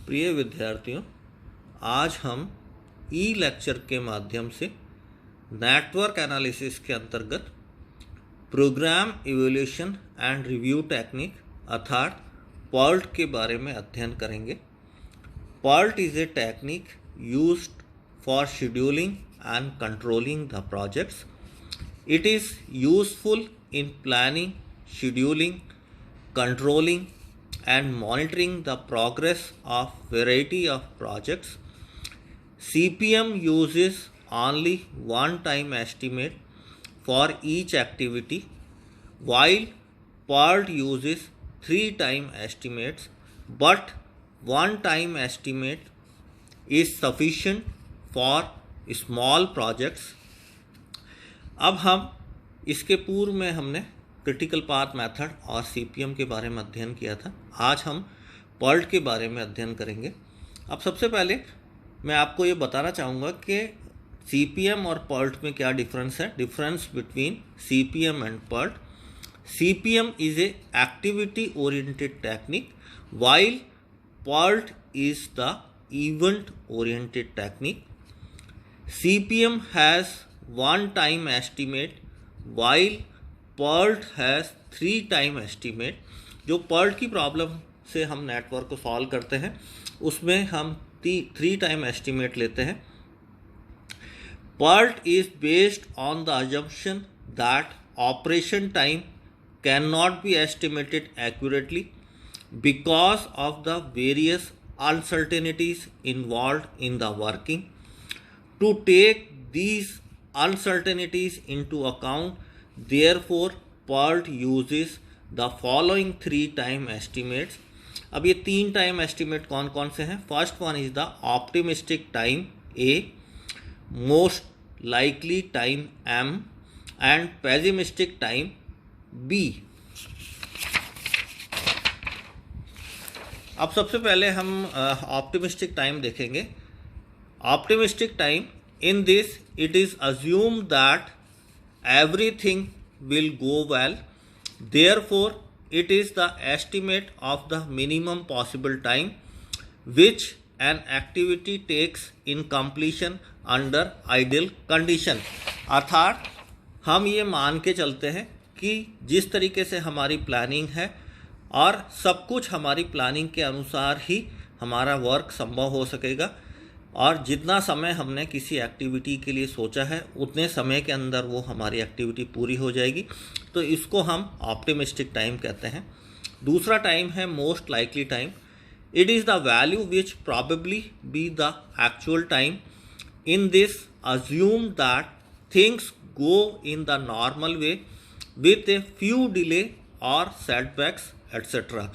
प्रिय विद्यार्थियों, आज हम ई लेक्चर के माध्यम से नेटवर्क एनालिसिस के अंतर्गत program evolution and review technique अर्थात PERT के बारे में अध्ययन करेंगे। PERT is a technique used for scheduling and controlling the projects. It is useful in planning, scheduling, controlling and monitoring the progress of variety of projects. CPM uses only one-time estimate for each activity, while PERT uses three-time estimates, but one-time estimate is sufficient for small projects. अब हम इसके पूर्व में हमने critical path method और CPM के बारे में अध्ययन किया था। आज हम PERT के बारे में अध्ययन करेंगे। अब सबसे पहले मैं आपको ये बताना चाहूँगा कि CPM और PERT में क्या डिफरेंस है। Difference between CPM and PERT. CPM is a activity oriented technique while PERT is the event oriented technique. CPM has one-time estimate while PERT has three-time estimate. जो PERT की problem से हम network को solve करते हैं उसमें हम three time estimate लेते हैं. PERT is based on the assumption that operation time cannot be estimated accurately because of the various uncertainties involved in the working. To take these uncertainties into account, therefore PERT uses the following three time estimates. अब ये तीन time estimate कौन कौन से हैं? First one is the optimistic time A, most likely time M and pessimistic time B. अब सबसे पहले हम ऑप्टिमिस्टिक टाइम देखेंगे. Optimistic time, in this it is assumed that everything will go well, therefore it is the estimate of the minimum possible time which an activity takes in completion under ideal condition. अर्थात हम ये मान के चलते हैं कि जिस तरीके से हमारी प्लानिंग है और सब कुछ हमारी प्लानिंग के अनुसार ही हमारा वर्क संभव हो सकेगा और जितना समय हमने किसी एक्टिविटी के लिए सोचा है उतने समय के अंदर वो हमारी एक्टिविटी पूरी हो जाएगी. तो इसको हम ऑप्टिमिस्टिक टाइम कहते हैं. दूसरा टाइम है most likely time. It is the value which probably be the actual time. In this assume that things go in the normal way with a few delay और सेटबैक्स एट्सेट्रा.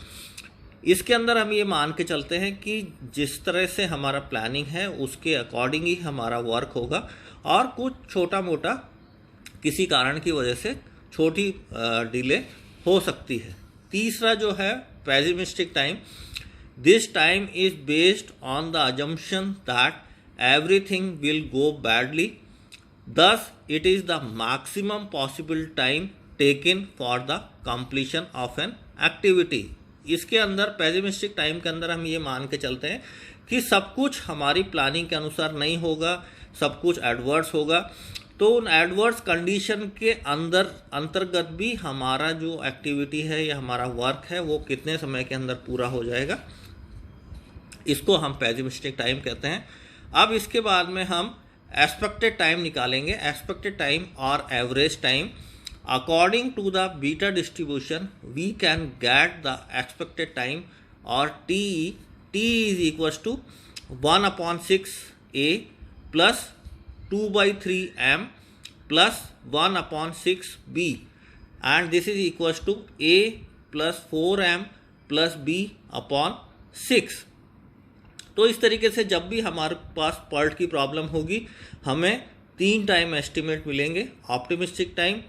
इसके अंदर हम ये मान के चलते हैं कि जिस तरह से हमारा प्लानिंग है उसके अकॉर्डिंग ही हमारा वर्क होगा और कुछ छोटा मोटा किसी कारण की वजह से छोटी डिले हो सकती है. तीसरा जो है pessimistic time. This time is based on the assumption that everything will go badly, thus it is the maximum possible time taken for the completion of an activity. इसके अंदर पेसिमिस्टिक टाइम के अंदर हम ये मान के चलते हैं कि सब कुछ हमारी प्लानिंग के अनुसार नहीं होगा, सब कुछ एडवर्स होगा. तो उन एडवर्स कंडीशन के अंतर्गत भी हमारा जो एक्टिविटी है या हमारा वर्क है वो कितने समय के अंदर पूरा हो जाएगा, इसको हम पेसिमिस्टिक टाइम कहते हैं. अब इसके बाद में हम एक्सपेक्टेड टाइम निकालेंगे. एक्सपेक्टेड टाइम और average time. According to the beta distribution, we can get the expected time or TE. TE is equals to 1/6 A plus 2/3 M plus 1/6 B, and this is equals to A plus 4M plus B upon 6. तो इस तरीके से जब भी हमारे पास PERT की problem होगी हमें तीन टाइम एस्टिमेट मिलेंगे. Optimistic time,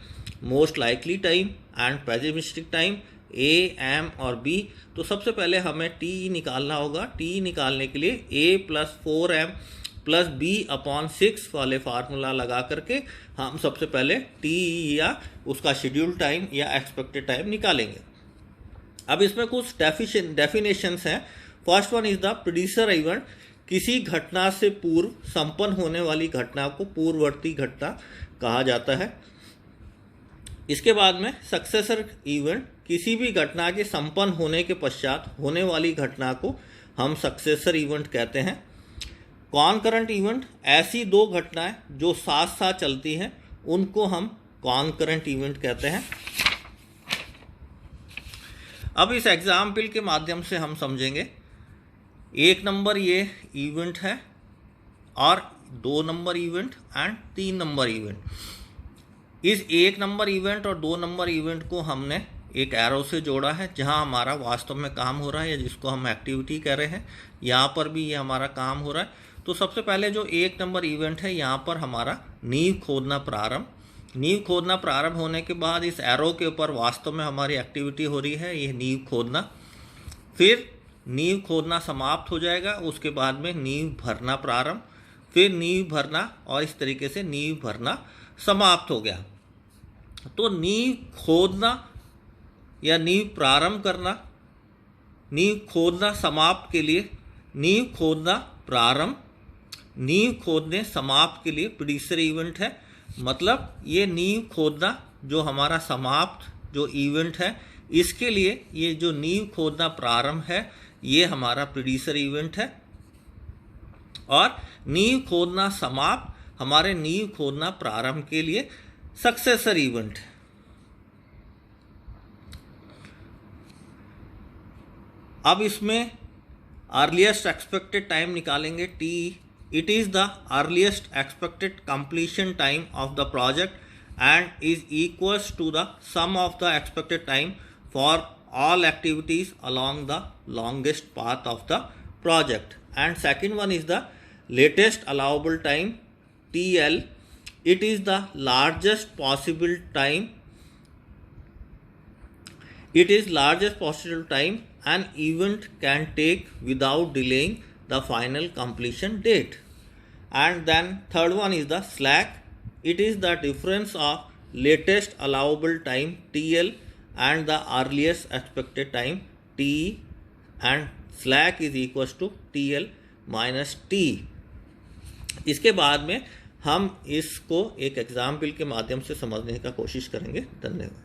most likely time and pessimistic time A, M और B. तो सबसे पहले हमें TE निकालना होगा. TE निकालने के लिए A plus 4M plus B/6 वाले फार्मूला लगा करके हम सबसे पहले TE या उसका शेड्यूल टाइम या एक्सपेक्टेड टाइम निकालेंगे. अब इसमें कुछ डेफिनेशंस हैं first one is the predecessor event, किसी घटना से पूर्व संपन्न होने वाली घटना को पूर्ववर्ती घटना कहा जाता है। इसके बाद में सक्सेसर इवेंट, किसी भी घटना के संपन्न होने के पश्चात होने वाली घटना को हम सक्सेसर इवेंट कहते हैं। कॉनकरेंट इवेंट, ऐसी दो घटनाएं जो साथ साथ चलती हैं उनको हम कॉनकरेंट इवेंट कहते हैं। अब इस एग्जाम्पल के माध्यम से हम समझेंगे, 1 नंबर ये इवेंट है और 2 number event and 3 number event. इस 1 नंबर इवेंट और 2 नंबर इवेंट को हमने एक एरो से जोड़ा है जहां हमारा वास्तव में काम हो रहा है या जिसको हम एक्टिविटी कह रहे हैं, यहाँ पर भी ये हमारा काम हो रहा है। तो सबसे पहले जो 1 नंबर इवेंट है यहाँ पर हमारा नींव खोदना प्रारंभ, नींव खोदना प्रारंभ होने के बाद इस एरो के ऊपर वास्तव में हमारी एक्टिविटी हो रही है, ये नींव खोदना। फिर नींव खोदना समाप्त हो जाएगा, उसके बाद में नींव भरना प्रारंभ, फिर नींव भरना, और इस तरीके से नींव भरना समाप्त हो गया। तो नींव खोदना या नींव प्रारंभ करना, नींव खोदना समाप्त के लिए नींव खोदना प्रारंभ, नींव खोदने समाप्त के लिए प्रीडिसर इवेंट है। मतलब ये नींव खोदना जो हमारा समाप्त जो इवेंट है, इसके लिए ये जो नींव खोदना प्रारंभ है ये हमारा प्रीडिसर इवेंट है, और नींव खोदना समाप्त हमारे नींव खोदना प्रारंभ के लिए सक्सेसर इवेंट है। अब इसमें अर्लीस्ट एक्सपेक्टेड टाइम निकालेंगे, T. It is the earliest expected completion time of the project and is equals to the sum of the expected time for all activities along the longest path of the project. And second one is the latest allowable time, TL. It is the largest possible time. It is largest possible time an event can take without delaying the final completion date. And then third one is the slack. It is the difference of latest allowable time, TL, and the earliest expected time, T, and slack is equals to TL minus T. इसके बाद में हम इसको एक example के माध्यम से समझने का कोशिश करेंगे। धन्यवाद।